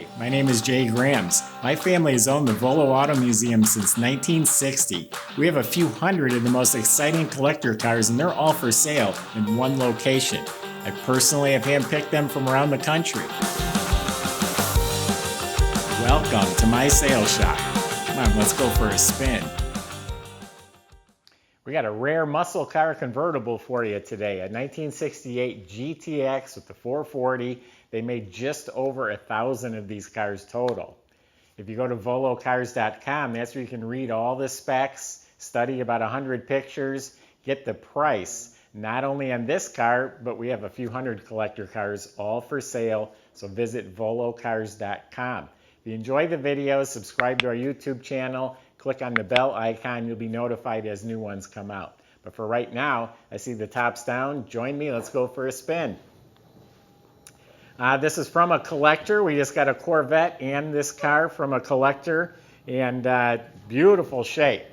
Hi, my name is Jay Grams. My family has owned the Volo Auto Museum since 1960. We have a few hundred of the most exciting collector cars, and they're all for sale in one location. I personally have handpicked them from around the country. Welcome to my sales shop. Come on, let's go for a spin. We got a rare muscle car convertible for you today, a 1968 GTX with the 440. They made just over 1,000 of these cars total. If you go to volocars.com, that's where you can read all the specs, study about 100 pictures, get the price, not only on this car, but we have a few hundred collector cars all for sale, so visit volocars.com. If you enjoy the videos, subscribe to our YouTube channel, click on the bell icon, you'll be notified as new ones come out. But for right now, I see the top's down. Join me, let's go for a spin. This is from a collector. We just got a Corvette and this car from a collector, and beautiful shape.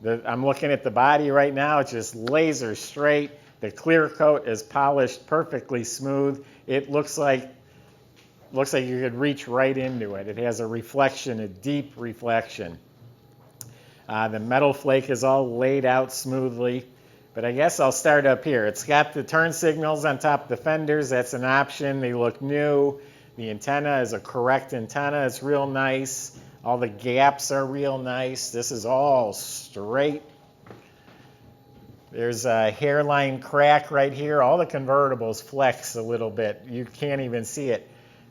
I'm looking at the body right now. It's just laser straight. The clear coat is polished perfectly smooth. It looks like you could reach right into it. It has a reflection, a deep reflection. The metal flake is all laid out smoothly, but I guess I'll start up here. It's got the turn signals on top of the fenders. That's an option. They look new. The antenna is a correct antenna. It's real nice. All the gaps are real nice. This is all straight. There's a hairline crack right here. All the convertibles flex a little bit. You can't even see it.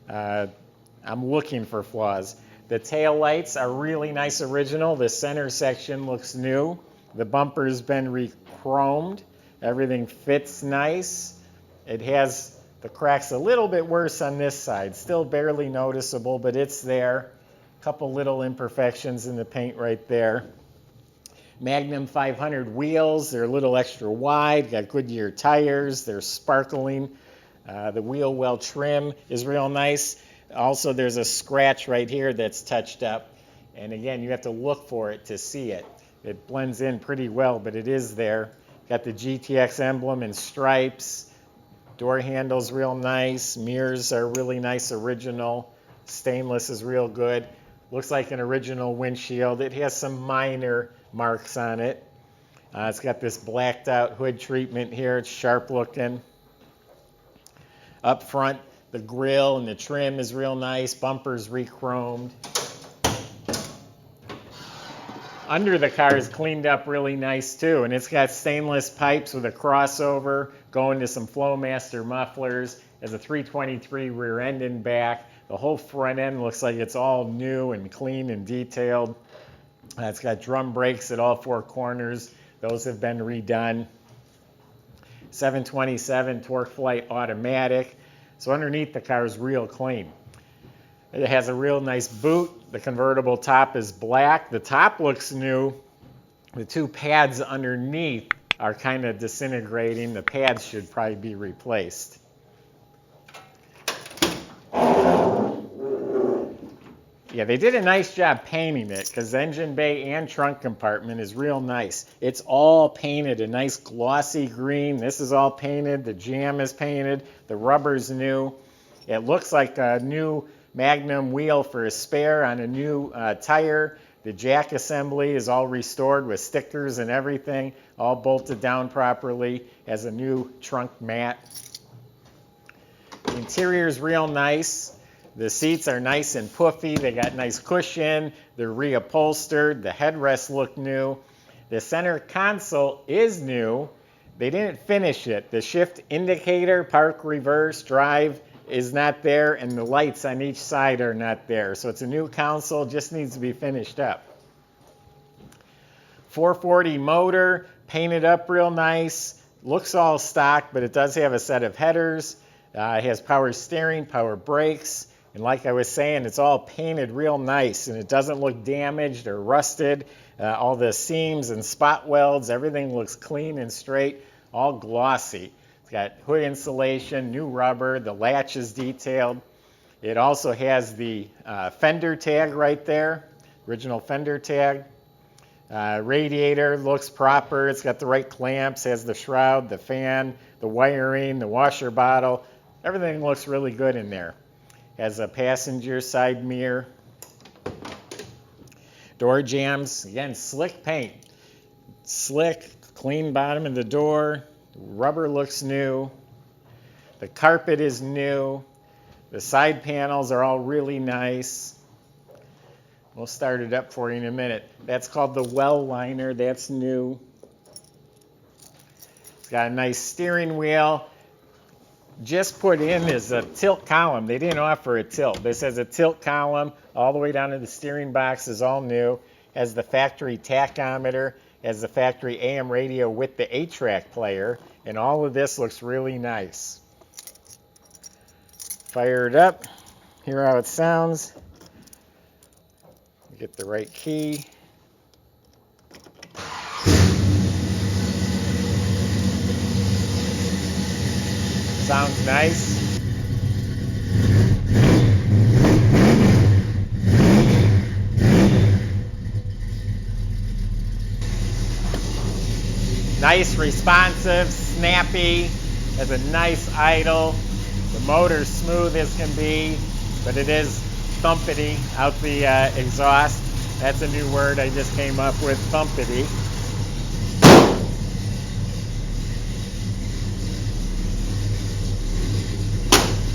I'm looking for flaws. The tail lights are really nice original. The center section looks new. The bumper's been rechromed. Everything fits nice. It has the cracks a little bit worse on this side. Still barely noticeable, but it's there. A couple little imperfections in the paint right there. Magnum 500 wheels. They're a little extra wide. Got Goodyear tires. They're sparkling. The wheel well trim is real nice. Also, there's a scratch right here that's touched up. And again, you have to look for it to see it. It blends in pretty well, but it is there. Got the GTX emblem and stripes. Door handle's real nice. Mirrors are really nice original. Stainless is real good. Looks like an original windshield. It has some minor marks on it. It's got this blacked out hood treatment here. It's sharp looking. Up front, the grille and the trim is real nice. Bumper's rechromed. Under the car is cleaned up really nice too, and it's got stainless pipes with a crossover going to some Flowmaster mufflers. There's a 323 rear end and back. The whole front end looks like it's all new and clean and detailed. It's got drum brakes at all four corners. Those have been redone. 727 torque flight automatic. So underneath the car is real clean. It has a real nice boot. The convertible top is black. The top looks new. The two pads underneath are kind of disintegrating. The pads should probably be replaced. Yeah, they did a nice job painting it because the engine bay and trunk compartment is real nice. It's all painted a nice glossy green. This is all painted. The jam is painted. The rubber's new. It looks like a new Magnum wheel for a spare on a new tire. The jack assembly is all restored with stickers and everything, all bolted down properly. Has a new trunk mat. The interior is real nice. The seats are nice and puffy. They got nice cushion. They're reupholstered. The headrests look new. The center console is new. They didn't finish it. The shift indicator, park, reverse, drive is not there, and the lights on each side are not there. So it's a new console, just needs to be finished up. 440 motor, painted up real nice. Looks all stock, but it does have a set of headers. It has power steering, power brakes. And like I was saying, it's all painted real nice, and it doesn't look damaged or rusted. All the seams and spot welds, everything looks clean and straight, all glossy. It's got hood insulation, new rubber, the latch is detailed. It also has the fender tag right there, original fender tag. Radiator looks proper. It's got the right clamps, has the shroud, the fan, the wiring, the washer bottle. Everything looks really good in there. Has a passenger side mirror. Door jambs, again, slick paint. Slick, clean bottom of the door. Rubber looks new. The carpet is new. The side panels are all really nice. We'll start it up for you in a minute. That's called the well liner. That's new. It's got a nice steering wheel. Just put in is a tilt column. They didn't offer a tilt. This has a tilt column all the way down to the steering box is all new. Has the factory tachometer, has the factory AM radio with the 8-track player, and all of this looks really nice. Fire it up. Hear how it sounds. Get the right key. Sounds nice. Nice, responsive, snappy, has a nice idle. The motor's smooth as can be, but it is thumpity out the exhaust. That's a new word I just came up with, thumpity.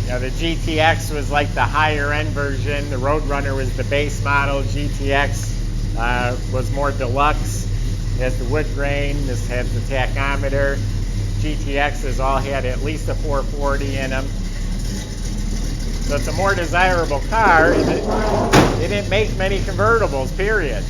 Now the GTX was like the higher end version. The Roadrunner was the base model. GTX was more deluxe. It has the wood grain. This has the tachometer. GTXs all had at least a 440 in them. So it's a more desirable car. They didn't make many convertibles, period.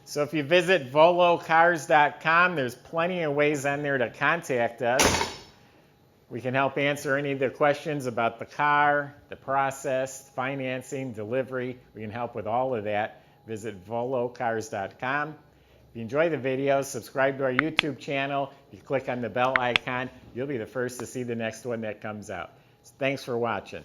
So if you visit volocars.com, there's plenty of ways on there to contact us. We can help answer any of the questions about the car, the process, financing, delivery. We can help with all of that. Visit volocars.com. If you enjoy the video, subscribe to our YouTube channel. If you click on the bell icon, you'll be the first to see the next one that comes out. So thanks for watching.